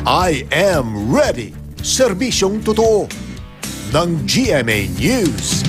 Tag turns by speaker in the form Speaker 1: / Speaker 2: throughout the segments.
Speaker 1: I am ready. Serbisyong totoo ng GMA News.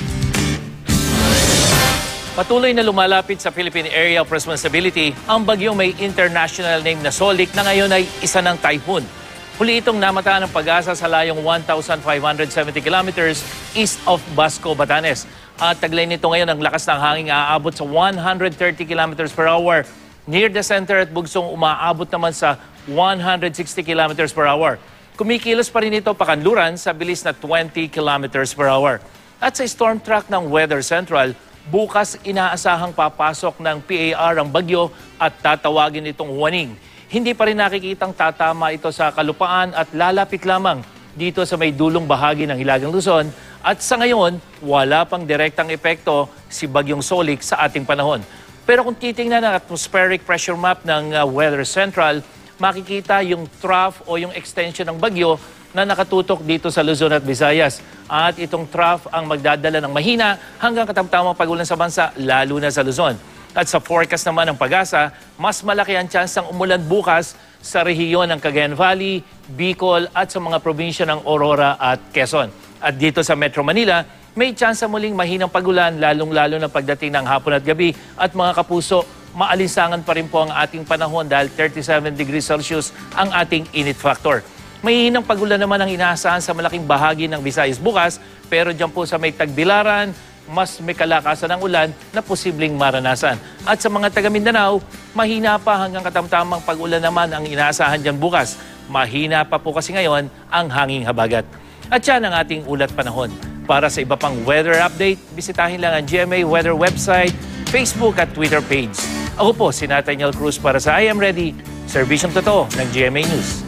Speaker 2: Patuloy na lumalapit sa Philippine Area of Responsibility ang bagyong may international name na Solik na ngayon ay isa ng typhoon. Huli itong namataan ng pag-asa sa layong 1,570 kilometers east of Basco, Batanes. At taglay nito ngayon ang lakas ng hangin aabot sa 130 kilometers per hour. Near the center at bugsong umaabot naman sa 160 kilometers per hour. Kumikilos pa rin ito pakanluran sa bilis na 20 kilometers per hour. At sa storm track ng Weather Central, bukas inaasahang papasok ng PAR ang bagyo at tatawagin itong warning. Hindi pa rin nakikitang tatama ito sa kalupaan at lalapit lamang dito sa may dulong bahagi ng Hilagang Luzon. At sa ngayon, wala pang direktang epekto si Bagyong Solik sa ating panahon. Pero kung titingnan ang atmospheric pressure map ng Weather Central, makikita yung trough o yung extension ng bagyo na nakatutok dito sa Luzon at Visayas. At itong trough ang magdadala ng mahina hanggang katamtamang pag-ulan sa bansa, lalo na sa Luzon. At sa forecast naman ng Pag-asa, mas malaki ang tsansang umulan bukas sa rehiyon ng Cagayan Valley, Bicol at sa mga probinsya ng Aurora at Quezon. At dito sa Metro Manila, may tsansa muling mahinang pag-ulan lalong-lalo na pagdating ng hapon at gabi. At mga kapuso, maalinsangan pa rin po ang ating panahon dahil 37 degrees Celsius ang ating init factor. May hinang pag-ulan naman ang inaasahan sa malaking bahagi ng Visayas bukas, pero dyan po sa may Tagbilaran, mas may kalakasan ng ulan na posibleng maranasan. At sa mga taga Mindanao, mahina pa hanggang katamtamang pag-ulan naman ang inaasahan dyan bukas. Mahina pa po kasi ngayon ang hanging habagat. At yan ang ating ulat panahon. Para sa iba pang weather update, bisitahin lang ang GMA Weather website, Facebook at Twitter page. Ako po si Nathaniel Cruz para sa I Am Ready, serbisyong totoo ng GMA News.